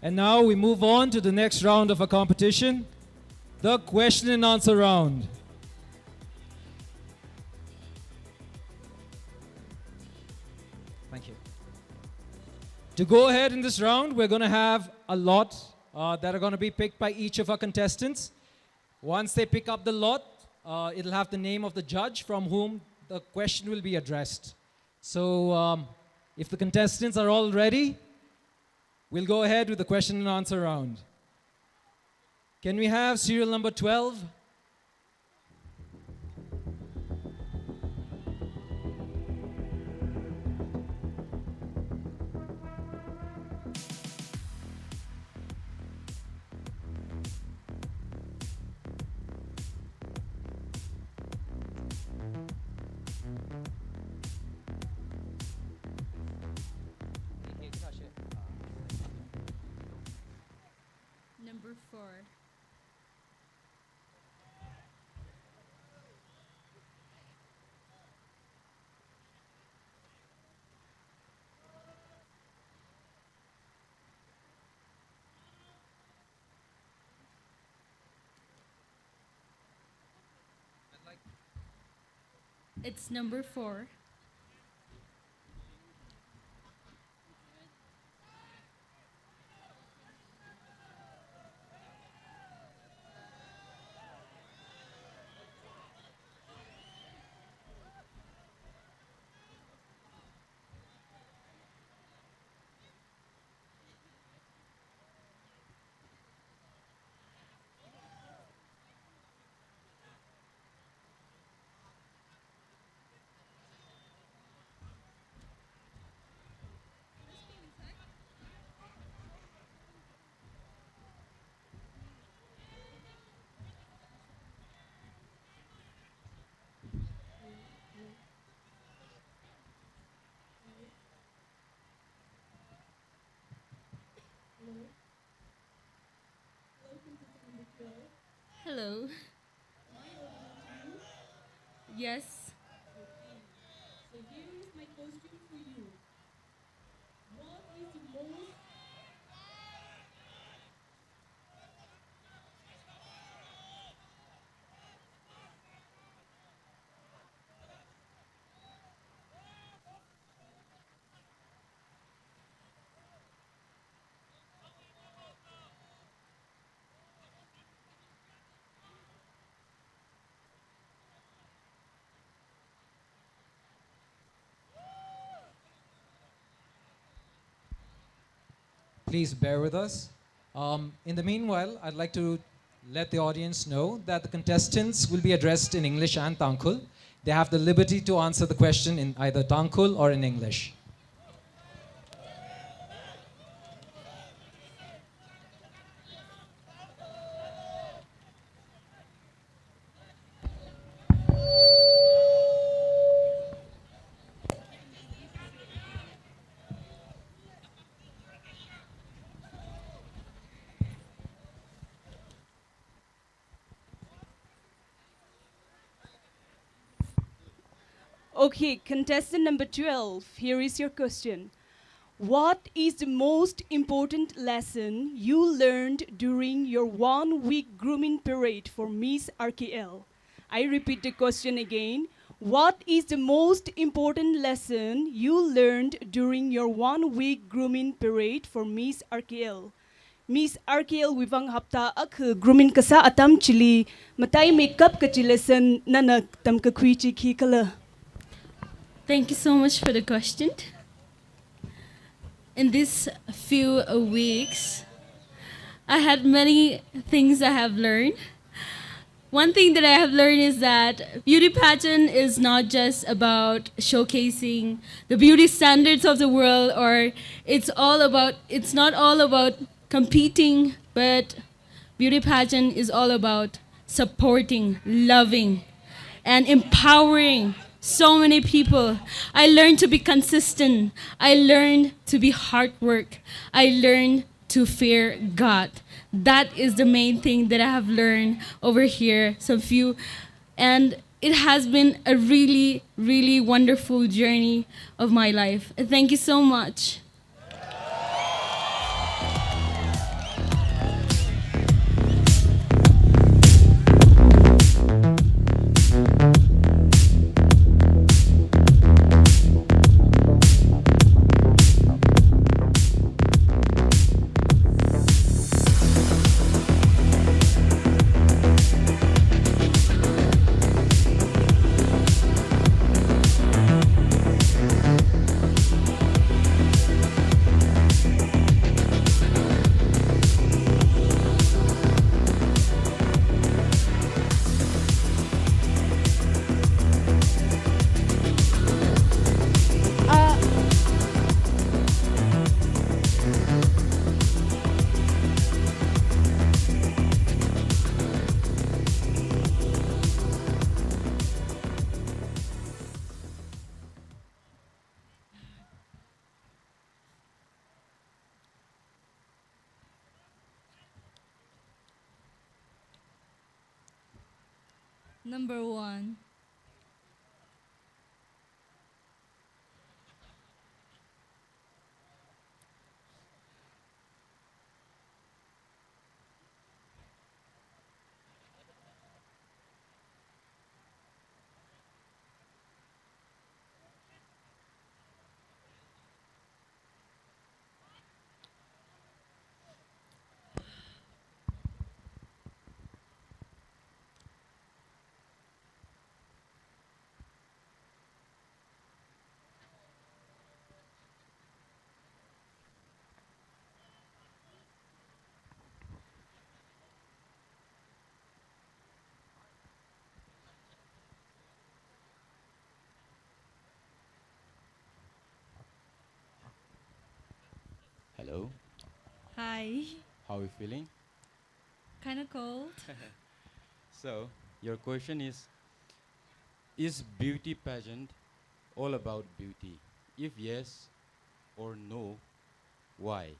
And now we move on to the next round of our competition, the question and answer round. Thank you. To go ahead in this round, we're going to have a lot that are going to be picked by each of our contestants. Once they pick up the lot, it'll have the name of the judge from whom the question will be addressed. So if the contestants are all ready, we'll go ahead with the question and answer round. Can we have serial number 12? Number 4. It's number 4. Hello. Yes. So here is my question for you. What is the most Please bear with us. In the meanwhile, I'd like to let the audience know that the contestants will be addressed in English and Tangkhul. They have the liberty to answer the question in either Tangkhul or in English. Okay, contestant number 12, here is your question. What is the most important lesson you learned during your 1-week grooming parade for Miss RKL? I repeat the question again. What is the most important lesson you learned during your 1-week grooming parade for Miss RKL? Miss RKL wivang hapta ak grooming kasa atam chili matai makeup ka chilesan nanak tam ka kwichi kikala. Thank you so much for the question. In these few weeks, I had many things I have learned. One thing that I have learned is that beauty pageant is not just about showcasing the beauty standards of the world, or it's not all about competing, but beauty pageant is all about supporting, loving, and empowering so many people. I learned to be consistent. I learned to be hard work. I learned to fear God. That is the main thing that I have learned over here. And it has been a really, really wonderful journey of my life. Thank you so much. Number 1. Hello, Hi. how are you feeling? Kind of cold. So, your question is beauty pageant all about beauty? If yes or no, why?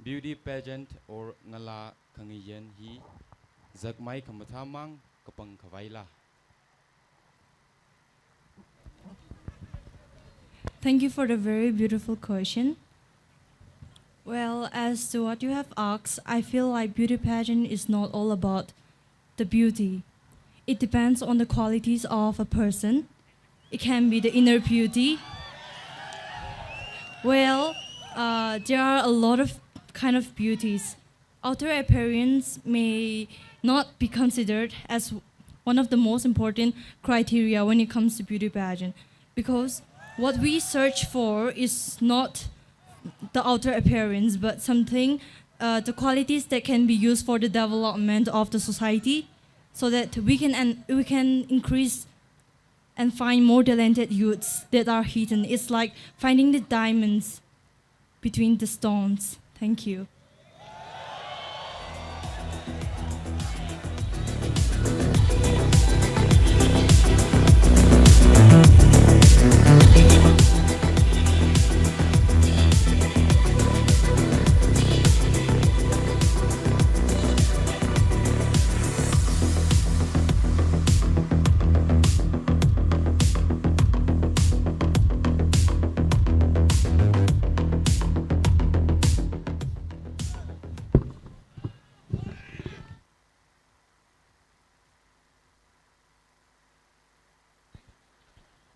Beauty pageant or ngala kangiyen hi zakmai kamathamang kapang kavaila. Thank you for the very beautiful question. Well, as to what you have asked, I feel like beauty pageant is not all about the beauty. It depends on the qualities of a person. It can be the inner beauty. Well, there are a lot of kind of beauties. Outer appearance may not be considered as one of the most important criteria when it comes to beauty pageant, because what we search for is not the outer appearance, but something, the qualities that can be used for the development of the society, so that we can increase and find more talented youths that are hidden. It's like finding the diamonds between the stones. Thank you.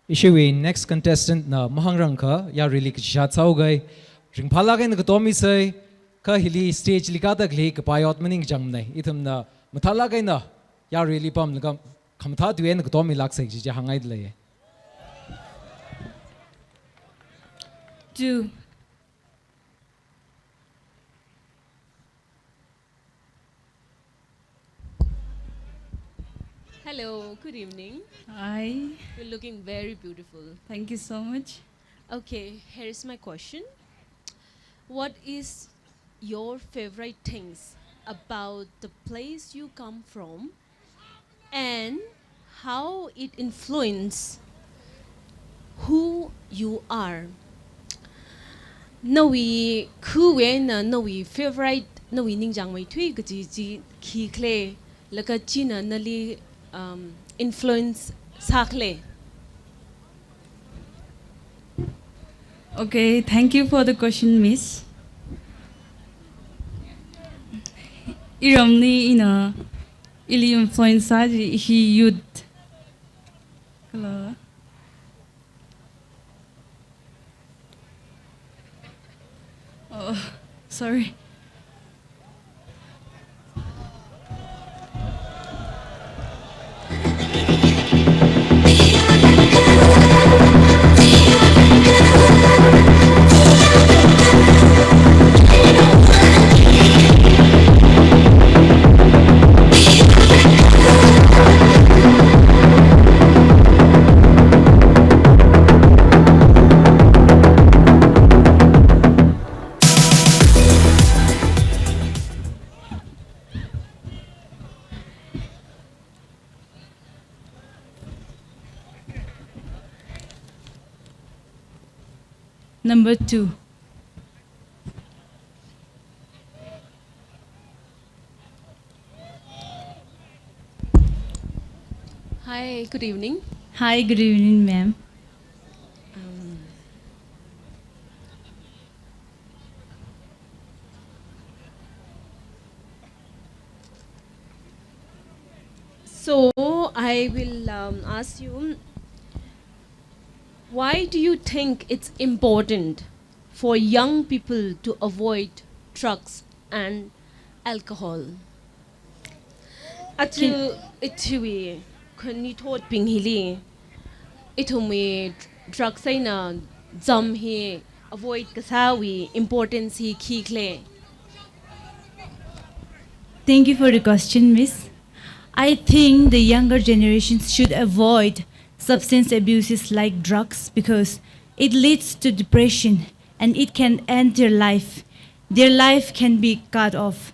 Ishiwi next contestant na mahangrang ka ya really kchat sau gai ring phala gai na tomi sai ka hili stage lika tak li ka payot maning jang nai ithum na mathala gai na ya really pam na khamtha tuye na tomi lak sai ji hangai dle 2. Hello, good evening. Hi. You're looking very beautiful. Thank you so much. Okay, here is my question. What is your favorite things about the place you come from and how it influence who you are? Nawi kuwe na nawi favorite nawi ningjang mai thui gaji ji khi kle laka china nali influence sakle. Okay, thank you for the question, Miss. Iramni ina ili influence he youth. Hello. Oh, sorry. Number 2. Hi, good evening. Hi, good evening, ma'am. So I will ask you, why do you think it's important for young people to avoid drugs and alcohol? Atu itui kani thot ping hili itumi drugs ay na jam hi avoid kasawi importance hi kikle. Thank you for the question, Miss. I think the younger generations should avoid substance abuses like drugs because it leads to depression and it can end their life. Their life can be cut off.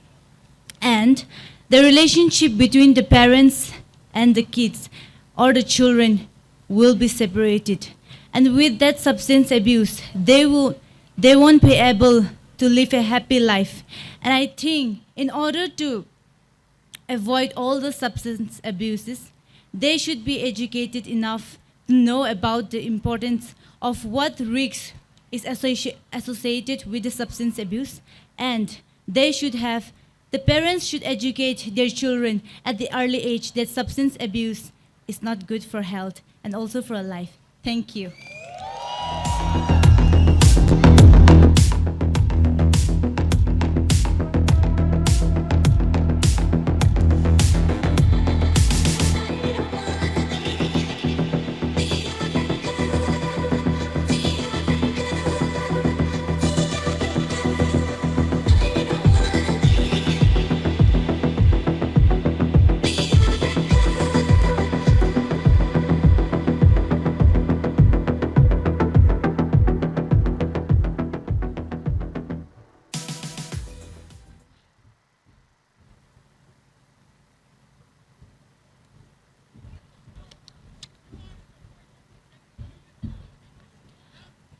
And the relationship between the parents and the kids or the children will be separated. And with that substance abuse, they won't be able to live a happy life. And I think in order to avoid all the substance abuses, they should be educated enough to know about the importance of what risks is associated with the substance abuse, and the parents should educate their children at the early age that substance abuse is not good for health and also for life. Thank you.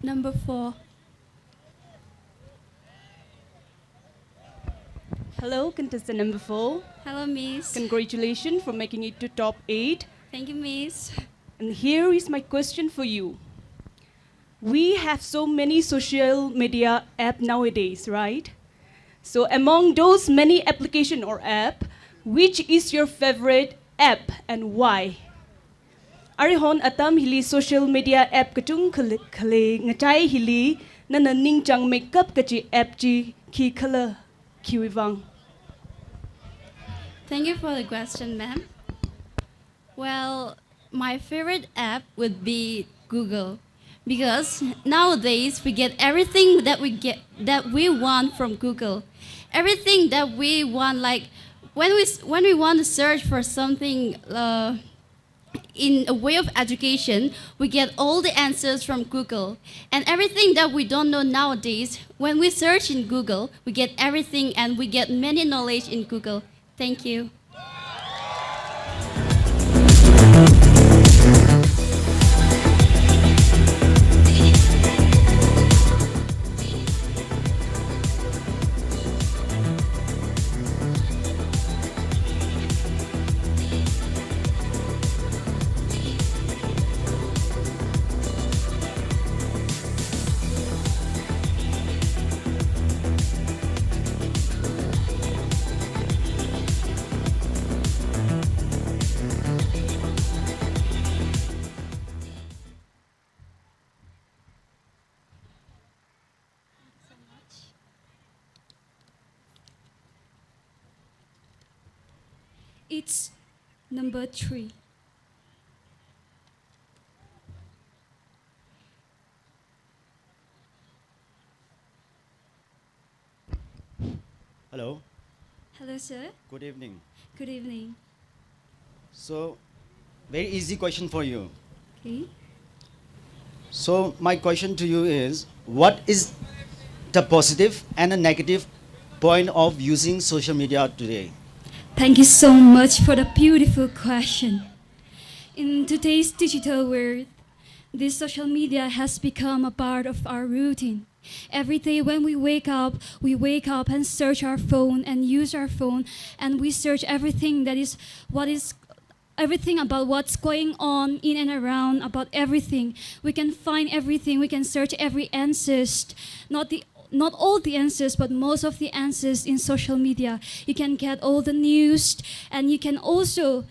Number 4. Hello, contestant number 4. Hello, Miss. Congratulations for making it to top 8. Thank you, Miss. And here is my question for you. We have so many social media app nowadays, right? So among those many application or app, which is your favorite app and why? Arihon atam hili social media app katung khale ngachai hili na ning chang makeup kachi app chi ki khala kiwivang. Thank you for the question, ma'am. Well, my favorite app would be Google because nowadays we get everything that we want from Google. Everything that we want, like when we want to search for something in a way of education, we get all the answers from Google. And everything that we don't know nowadays, when we search in Google, we get everything and we get many knowledge in Google. Thank you. It's number 3. Hello, Hello, sir. good evening. Good evening. So, very easy question for you. Okay. So, my question to you is, what is the positive and the negative point of using social media today? Thank you so much for the beautiful question. In today's digital world, this social media has become a part of our routine. Every day when we wake up and search our phone and use our phone, and we search everything that is what is everything about what's going on in and around, about everything. We can find everything. We can search every answers. Not all the answers, but most of the answers in social media. You can get all the news, and you can also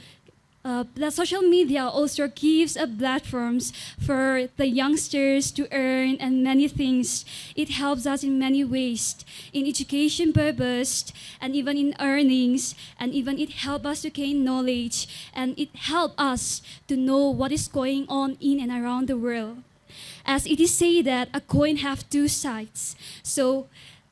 the social media also gives a platforms for the youngsters to earn and many things. It helps us in many ways, in education purpose, and even in earnings, and even it helps us to gain knowledge, and it helps us to know what is going on in and around the world. As it is said that a coin have two sides. So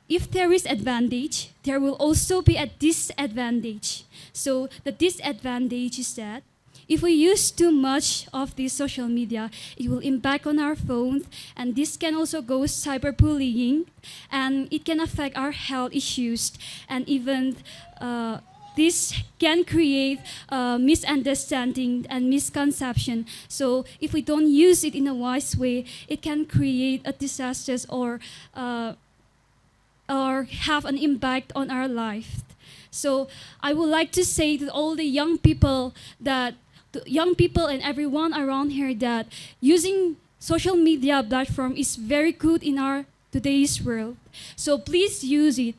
if there is advantage, there will also be a disadvantage. So the disadvantage is that if we use too much of this social media, it will impact on our phones, and this can also go cyberbullying, and it can affect our health issues, and even this can create misunderstanding and misconception. So if we don't use it in a wise way, it can create a disaster or have an impact on our life. So I would like to say to all the young people and everyone around here that using social media platform is very good in our today's world. So please use it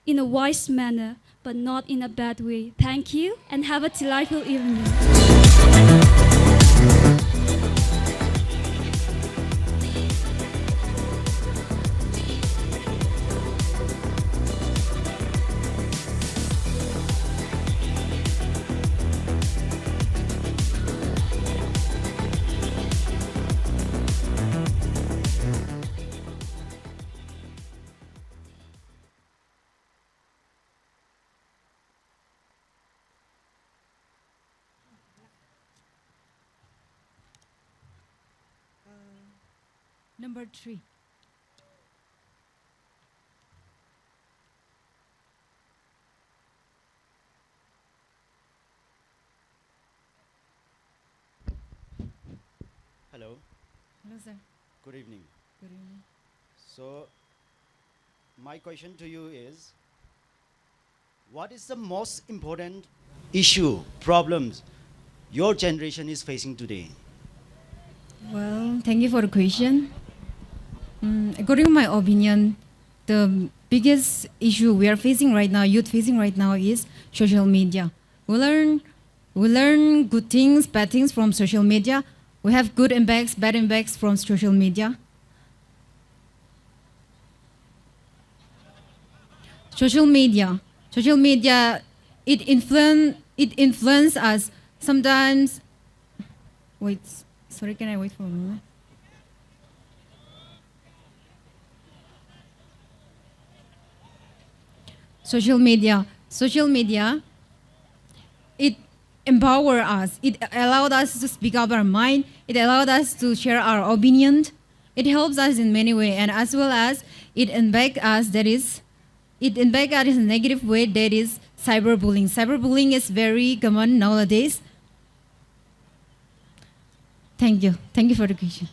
in a wise manner, but not in a bad way. Thank you, and have a delightful evening. Number 3. Hello, Hello, sir. good evening. Good evening. So, my question to you is, what is the most important issue, problems your generation is facing today? Well, thank you for the question. According to my opinion, the biggest issue we are facing right now, youth facing right now, is social media. We learn good things, bad things from social media. We have good impacts, bad impacts from social media. Social media, it influence us. Sometimes, wait, sorry, can I wait for a moment? Social media, it empower us. It allowed us to speak up our mind. It allowed us to share our opinion. It helps us in many ways, and as well as it impact us. It impact us in a negative way. That is cyberbullying. Cyberbullying is very common nowadays. Thank you. Thank you for the question.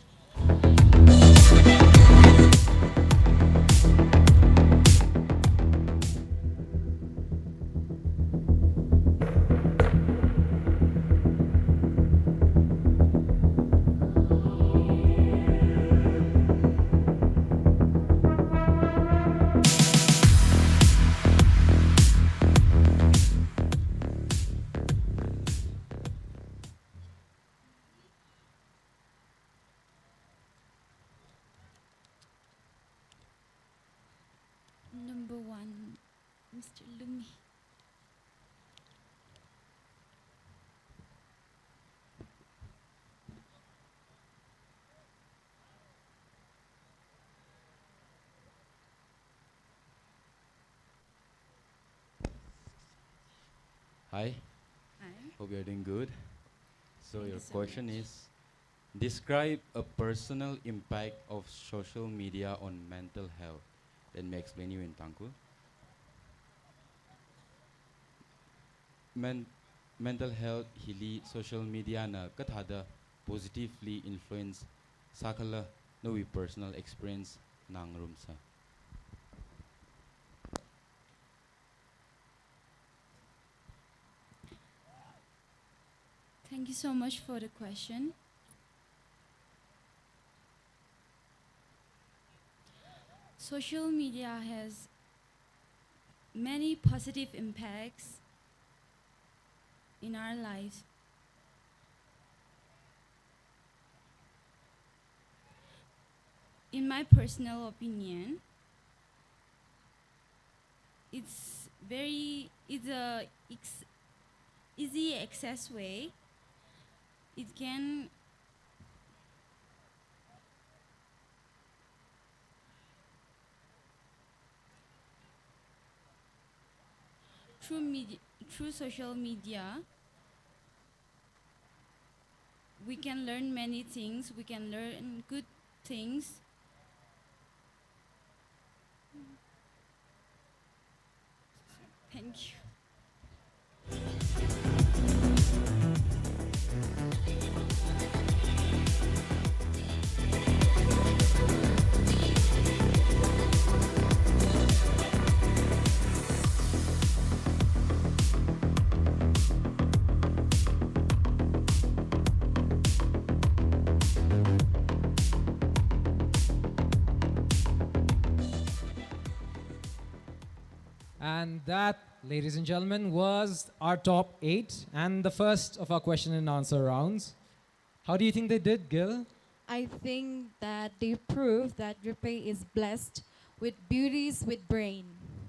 Number 1, Mr. Lumi. Hi, Hi. hope you're doing good. So Thank your you so question much. is, describe a personal impact of social media on mental health. Let me explain you in Tangkhul. Mental health hili social media na kathada positively influence sakala no we personal experience nang rumsa. Thank you so much for the question. Social media has many positive impacts in our lives. In my personal opinion, it's a easy access way. It can through social media we can learn many things. We can learn good things. Thank you. And that, ladies and gentlemen, was our top 8 and the first of our question and answer rounds. How do you think they did, Gil? I think that they prove that Raphei is blessed with beauties with brain,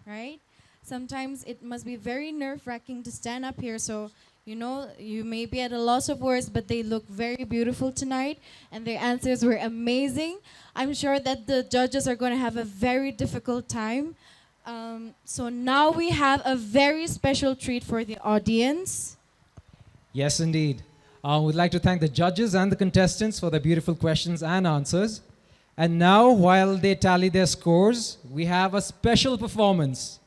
right? Sometimes it must be very nerve-wracking to stand up here, so you know, you may be at a loss of words, but they look very beautiful tonight, and their answers were amazing. I'm sure that the judges are going to have a very difficult time. So now we have a very special treat for the audience. Yes, indeed. We'd like to thank the judges and the contestants for their beautiful questions and answers. And now, while they tally their scores, we have a special performance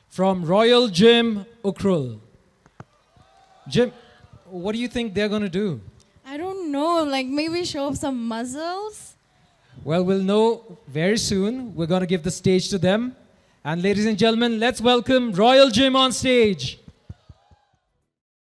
from Royal Gym Ukrul. Jim, what do you think they're going to do? I don't know, like maybe show off some muscles? Well, we'll know very soon. We're going to give the stage to them. And ladies and gentlemen, let's welcome Royal Gym on stage.